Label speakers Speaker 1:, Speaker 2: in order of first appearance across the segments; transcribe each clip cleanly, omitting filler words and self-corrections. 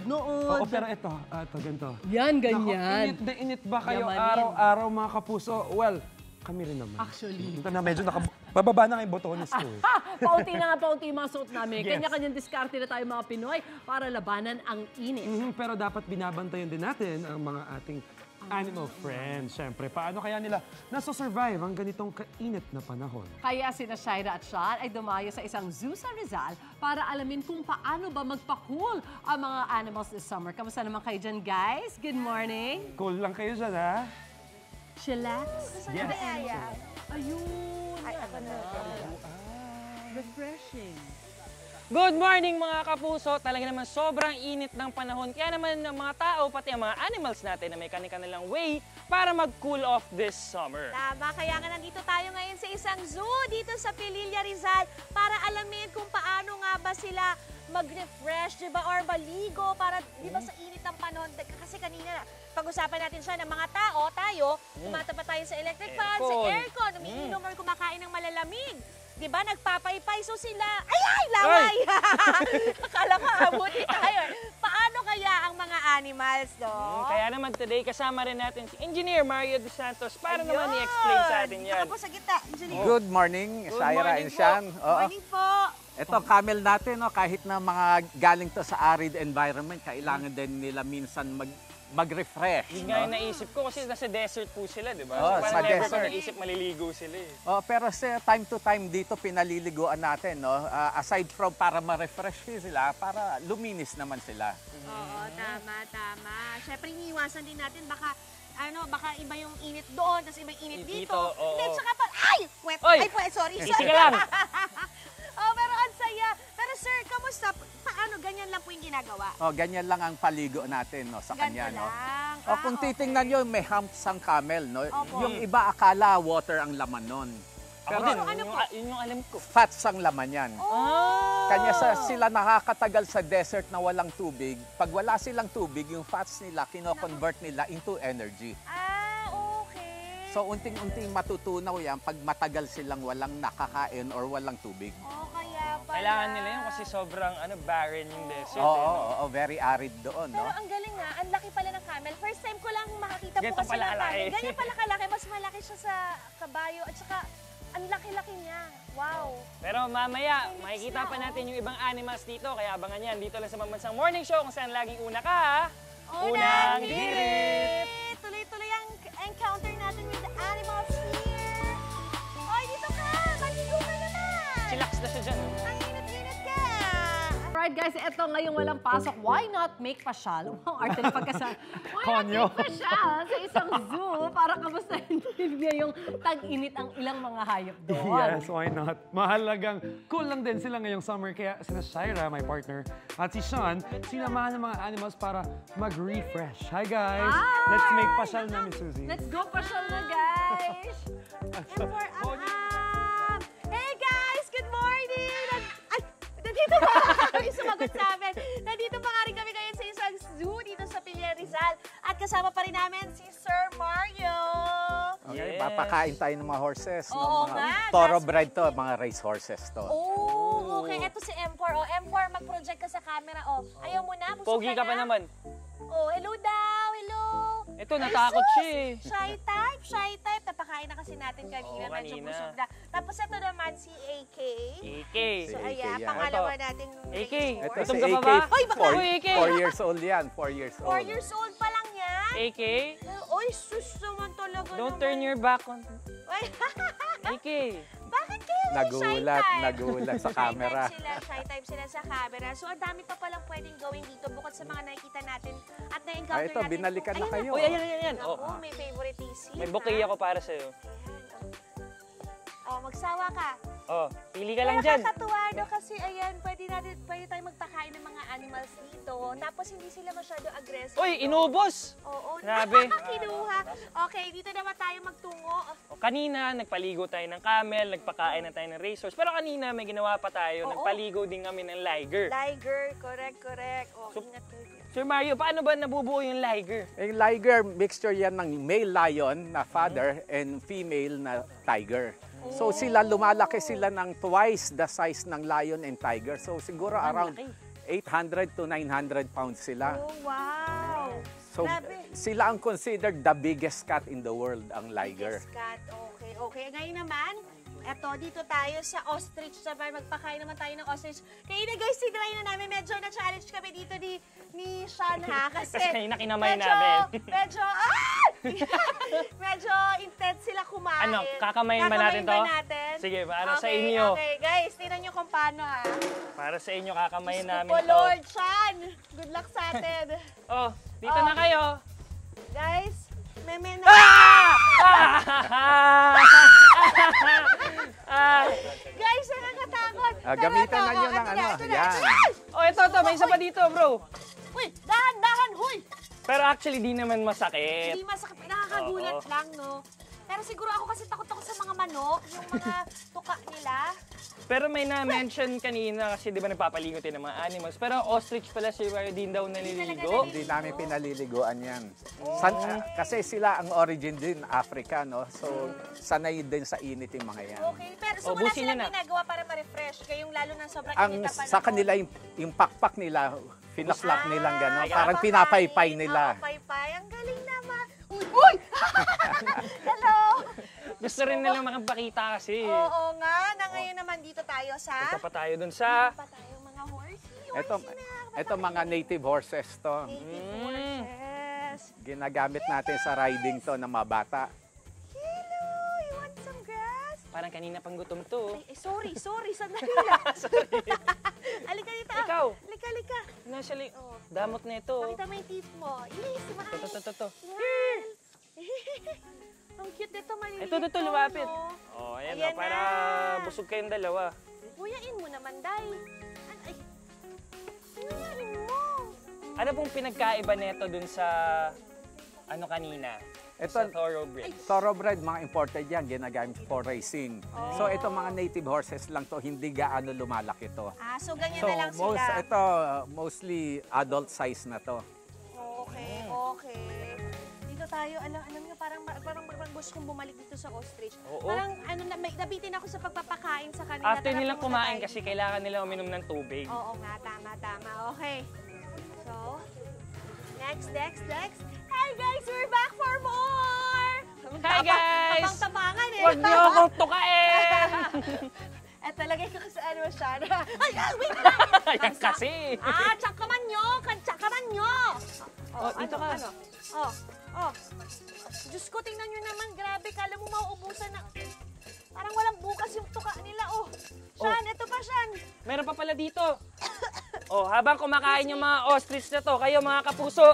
Speaker 1: noon.
Speaker 2: Oo, pero ito ganito.
Speaker 1: Yan, ganyan.
Speaker 2: Init na init ba kayo
Speaker 1: Yamanin.
Speaker 2: araw-araw mga kapuso? Well, kami rin naman.
Speaker 1: Actually.
Speaker 2: Ito na, medyo bababa na yung botones ko.
Speaker 1: Paunti na nga, paunti yung mga suot namin.
Speaker 2: Yes.
Speaker 1: Kanya-kanyang diskarte na tayo mga Pinoy para labanan ang init.
Speaker 2: Pero dapat binabantayan din natin ang mga ating animal friends. Siyempre, paano kaya nila nasosurvive ang ganitong kainit na panahon?
Speaker 1: Kaya sina Shaira at Sean ay dumayo sa isang zoo sa Rizal para alamin kung paano ba magpa-cool ang mga animals this summer. Kamusta naman kayo dyan, guys? Good morning.
Speaker 2: Cool lang kayo dyan, ha?
Speaker 1: Chillax.
Speaker 2: Yes.
Speaker 1: Ayun. Ay, ako na. Refreshing.
Speaker 3: Good morning mga kapuso! Talaga naman sobrang init ng panahon. Kaya naman ng mga tao, pati ang mga animals natin na may kanilang way para mag-cool off this summer.
Speaker 4: Tama, kaya nga nandito tayo ngayon sa isang zoo dito sa Pililla, Rizal para alamin kung paano nga ba sila mag-refresh, di ba? Or maligo para, di ba, sa init ng panahon. Kasi kanina, pag-usapan natin siya ng mga tao, tayo, tumatapat tayo sa electric fan, sa aircon, umiinom or kumakain ng malalamig. Di ba, nagpapaypay, so sila, ay, laway! Akala ko, abuti tayo. Paano kaya ang mga animals, no?
Speaker 3: Kaya naman today, kasama rin natin si Engineer Mario Dos Santos para naman i-explain sa atin yan.
Speaker 4: Ako po sa gitna, Engineer.
Speaker 5: Good morning, Shaira and Sean.
Speaker 4: Morning po.
Speaker 5: Ito, camel natin, no, kahit na mga galing to sa arid environment, kailangan din nila minsan mag-refresh.
Speaker 3: Yun nga yung naisip ko kasi nasa desert po sila, di ba?
Speaker 5: Oo,
Speaker 3: So
Speaker 5: sa
Speaker 3: parang never ko
Speaker 5: desert.
Speaker 3: naisip maliligo sila eh.
Speaker 5: Pero sa time to time dito, pinaliliguan natin. No? Aside from para ma-refresh sila, para luminis naman sila.
Speaker 4: Oo, tama. Siyempre, iniiwasan din natin baka iba yung init doon, tapos iba yung init dito.
Speaker 3: oo.
Speaker 4: Hindi, tsaka pa, ay! Puwet,
Speaker 3: Oy!
Speaker 4: ay, puwet, sorry.
Speaker 3: Easy ka lang.
Speaker 4: Oh, pero ang saya. Pero sir, kamusta? Paano? Ganyan lang po yung ginagawa?
Speaker 5: Ganyan lang ang paligo natin, no, sa
Speaker 4: Ganito
Speaker 5: kanya. No?
Speaker 4: lang.
Speaker 5: Kung titingnan nyo, may humps ang camel. No?
Speaker 4: Opo.
Speaker 5: Yung iba akala water ang laman nun.
Speaker 3: Ako
Speaker 5: Pero
Speaker 3: din,
Speaker 4: ano po?
Speaker 3: yun yung alam ko.
Speaker 5: fats ang laman yan. Kanya sila nakakatagal sa desert na walang tubig. Pag wala silang tubig, yung fats nila, kino-convert nila into energy.
Speaker 4: Okay.
Speaker 5: So, unting-unting matutunaw yan pag matagal silang walang nakakain or walang tubig.
Speaker 4: Kaya pala.
Speaker 3: Kailangan nila yun kasi sobrang barren yung desert.
Speaker 5: Oo, very arid doon.
Speaker 4: Pero
Speaker 5: No?
Speaker 4: ang galing nga, ang laki pala ng camel. First time ko lang makakita po
Speaker 3: Ganito
Speaker 4: kasi
Speaker 3: pala
Speaker 4: ng camel.
Speaker 3: kalaki.
Speaker 4: Ganyan pala kalaki. Mas malaki siya sa kabayo. At saka, ang laki-laki niya. Wow.
Speaker 3: Pero mamaya, makikita pa natin yung ibang animals dito. Kaya abangan yan dito lang sa Mambansang Morning Show kung saan laging una ka, ha? Unang Hirit!
Speaker 4: Tuloy-tuloy ang encounter natin with the animals here. Oy, dito ka! Maligo ka naman!
Speaker 3: Chillax na siya dyan.
Speaker 4: Ang init-init ka!
Speaker 1: Alright guys, eto ngayong walang pasok, why not make pasyal? Wow, arte na pagkasal. Why not
Speaker 2: Konyo.
Speaker 1: make pasyal sa isang zoo para kamustahin niya yung tag-init ang ilang mga hayop doon?
Speaker 2: Yes, why not? Mahalagang cool lang din sila ngayong summer. Kaya sina Shaira, my partner, at si Sean, sinamahan ng mga animals para mag-refresh. Hi guys!
Speaker 1: Hi!
Speaker 2: Let's make pasyal na, Miss Suzy.
Speaker 1: Let's go pasyal na guys!
Speaker 4: And for up! Hey guys! Good morning! Ay! Nandito pa kami sumagot sa amin. Nandito pa nga rin kami ngayon sa isang zoo dito sa Pililla, Rizal. At kasama pa rin namin si Sir Mario.
Speaker 5: Okay,
Speaker 3: Yes.
Speaker 5: papakain tayo ng mga horses.
Speaker 4: Oo
Speaker 5: no?
Speaker 4: nga,
Speaker 5: Thoroughbred to, mga race horses to.
Speaker 4: Oh, okay. Ito si M4. Oh, M4, mag-project ka sa camera. Oh, ayaw mo na? Busog
Speaker 3: Pogi ka pa
Speaker 4: na?
Speaker 3: naman.
Speaker 4: Oh, hello daw. Hello.
Speaker 3: Ito, natakot
Speaker 4: Ay, sus!
Speaker 3: siya eh.
Speaker 4: Shy type, shy type. Napakain na kasi natin kanina.
Speaker 3: Oo,
Speaker 4: Medyo
Speaker 3: kanina.
Speaker 4: busog na. Tapos ito naman si AK.
Speaker 3: AK.
Speaker 4: So,
Speaker 5: AK
Speaker 4: ayan,
Speaker 5: yan.
Speaker 4: pangalawa nating
Speaker 3: AK.
Speaker 4: race
Speaker 5: Ito
Speaker 4: horse.
Speaker 5: si
Speaker 3: Gutom ka pa
Speaker 5: AK,
Speaker 3: ba?
Speaker 4: Hoy, baka-
Speaker 3: Uy, AK.
Speaker 5: 4 years old yan, 4 years old.
Speaker 4: 4 years old pa lang yan.
Speaker 3: AK,
Speaker 4: Oy, sus naman talaga
Speaker 3: don't
Speaker 4: naman.
Speaker 3: turn your back on...
Speaker 4: Ay,
Speaker 3: AK.
Speaker 4: bakit kayo
Speaker 5: Nagulat,
Speaker 4: shy type?
Speaker 5: nagulat sa camera.
Speaker 4: Shy type sila sa camera. So, ang dami pa palang pwedeng gawin dito bukod sa mga nakikita natin at na-encounter
Speaker 5: Ito,
Speaker 4: natin.
Speaker 5: binalikan na
Speaker 4: Ayun
Speaker 5: kayo.
Speaker 3: Uy, ayan.
Speaker 4: Ako,
Speaker 3: Oh,
Speaker 4: may favorite PC.
Speaker 3: may bouquet ako para sa'yo.
Speaker 4: Oh, magsawa ka.
Speaker 3: Oh, pili ka lang dyan.
Speaker 4: Nakakatuwa, no? Kasi ayan, pwede tayo magpakain ng mga animals dito. Tapos hindi sila masyado aggressive.
Speaker 3: Uy, inubos!
Speaker 4: Oo,
Speaker 3: Grabe.
Speaker 4: kinuha. Okay, dito naman tayo magtungo.
Speaker 3: O, kanina, nagpaligo tayo ng camel, nagpakain na tayo ng racehorse. Pero kanina, may ginawa pa tayo.
Speaker 4: Oo.
Speaker 3: Nagpaligo din kami ng liger.
Speaker 4: Liger, correct. Oh,
Speaker 3: So,
Speaker 4: ingat kayo dito.
Speaker 3: Sir Mario, paano ba nabubuo yung liger?
Speaker 5: Yung liger, mixture yan ng male lion na father and female na tiger. So lumalaki sila ng twice the size ng lion and tiger. So siguro around
Speaker 3: laki.
Speaker 5: 800 to 900 pounds sila.
Speaker 4: Oh, wow.
Speaker 5: So,
Speaker 4: Grabe.
Speaker 5: sila ang considered the biggest cat in the world, ang liger.
Speaker 4: Biggest cat. Okay, okay. Ngayon naman, eto, dito tayo sa ostrich. Sabay, magpakain naman tayo ng ostrich. Kaya na guys, sinry na namin. Medyo na-challenge kami dito ni Sean, ha? Kasi
Speaker 3: Kasi nakinamay namin.
Speaker 4: medyo intense sila kumain.
Speaker 3: Ano, kakamayin ba natin to?
Speaker 4: natin?
Speaker 3: Sige, para sa
Speaker 4: Okay,
Speaker 3: inyo.
Speaker 4: Okay, guys, tingnan nyo kung paano, ha?
Speaker 3: Para sa inyo, kakamayin
Speaker 4: Diyos
Speaker 3: namin
Speaker 4: ko po,
Speaker 3: to.
Speaker 4: Lord, Sean! Good luck sa atin.
Speaker 3: Oh, dito
Speaker 4: Oh.
Speaker 3: na kayo.
Speaker 4: Guys, meme na. Guys, nakakatakot.
Speaker 5: Gamitan na nyo ng
Speaker 4: Ito
Speaker 5: ano.
Speaker 4: ito
Speaker 5: Yan.
Speaker 3: Oh, ito, may isa pa dito, bro.
Speaker 4: Uy, dahan, huy!
Speaker 3: Pero actually, di naman masakit.
Speaker 4: Hindi masakit, nakakagulat
Speaker 3: Oo.
Speaker 4: lang, no? Pero siguro ako kasi takot ako sa mga manok, yung mga tuka nila.
Speaker 3: Pero may na-mention kanina kasi di ba nagpapaligo tayo ng mga animals. Pero ang ostrich pala si din daw naliligo.
Speaker 5: Hindi namin pinaliliguan yan. Kasi sila ang origin din, Africa, no? So, sanay din sa init yung mga yan.
Speaker 4: Okay, pero so
Speaker 3: Oh,
Speaker 4: wala
Speaker 3: busin
Speaker 4: silang
Speaker 3: nyo na.
Speaker 4: ginagawa para ma-refresh, kayong lalo na sobrang
Speaker 5: Ang
Speaker 4: init na panahon.
Speaker 5: sa kanila, yung pakpak nila, pinaklak nilang gano'n.
Speaker 3: Ay,
Speaker 5: Parang
Speaker 4: Papakain.
Speaker 5: pinapaypay nila.
Speaker 4: Oo, paypay. Ang galing naman. Uy! Hello!
Speaker 3: Gusto rin nilang makapakita kasi.
Speaker 4: Oo nga, na ngayon naman dito tayo sa...
Speaker 3: Punta pa tayo dun sa...
Speaker 4: Pa tayo mga horsey.
Speaker 5: Ito mga native horses to.
Speaker 4: Native horses.
Speaker 5: Ginagamit natin sa riding to ng mga bata.
Speaker 4: Hello! You want some grass?
Speaker 3: Parang kanina pang gutom to.
Speaker 4: Ay, sorry, sandali lang. Alika dito.
Speaker 3: Ikaw.
Speaker 4: Alika.
Speaker 3: Nasa
Speaker 4: Oh.
Speaker 3: damot na ito.
Speaker 4: Pakita mo yung teeth mo. Yes, smile.
Speaker 3: Ito.
Speaker 4: Smile. Ang cute nito, maliliit.
Speaker 3: Ito, lumapit.
Speaker 4: no?
Speaker 3: Oh, ayan,
Speaker 4: Ayan
Speaker 3: na, para
Speaker 4: na.
Speaker 3: busog kayong dalawa.
Speaker 4: Kuyain mo naman, Day. Ay, kuyain mo.
Speaker 3: Ano pong pinagkaiba nito dun sa ano kanina? Sa
Speaker 5: Ito,
Speaker 3: thoroughbred.
Speaker 5: thoroughbred, mga imported yan, ginagamit for racing. So, ito mga native horses lang to, hindi gaano lumalaki to.
Speaker 4: So ganyan
Speaker 5: So,
Speaker 4: na lang sila.
Speaker 5: ito, mostly adult size na to.
Speaker 4: Okay. Dito tayo, alam niyo, parang gusto kong bumalik dito sa ostrich.
Speaker 3: Oo.
Speaker 4: Parang nabitin ako sa pagpapakain sa kanila.
Speaker 3: After
Speaker 4: Tara,
Speaker 3: nilang
Speaker 4: pumunta
Speaker 3: kumain
Speaker 4: tayo.
Speaker 3: kasi kailangan nila uminom ng tubig.
Speaker 4: Oo nga, tama. Okay. So, next. Hi guys, we're back for more!
Speaker 3: Hi, guys!
Speaker 4: Tapang-tapangan eh.
Speaker 3: Huwag niyo akong tukain!
Speaker 4: At talaga ko sa ano siya. Ay, wait lang!
Speaker 3: Ayan kasi!
Speaker 4: Tsakaman nyo!
Speaker 3: Oh, dito ka.
Speaker 4: Ano? Diyos ko, tingnan nyo naman. Grabe, kala mo mauubusan na. Parang walang bukas yung tuka nila. Sean, ito pa, Sean.
Speaker 3: Meron pa pala dito. Oh, habang kumakain yung mga ostrich na to, kayo mga kapuso,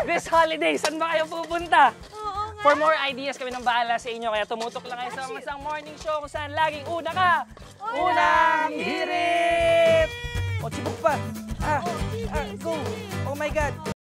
Speaker 3: this holiday, saan ba kayo pupunta?
Speaker 4: Oo nga.
Speaker 3: For more ideas, kami nang bahala sa inyo. Kaya tumutok lang kayo sa isang morning show kung saan laging una ka. Unang hirit! O, sibog pa.
Speaker 4: Sige.
Speaker 3: Go! Oh my God!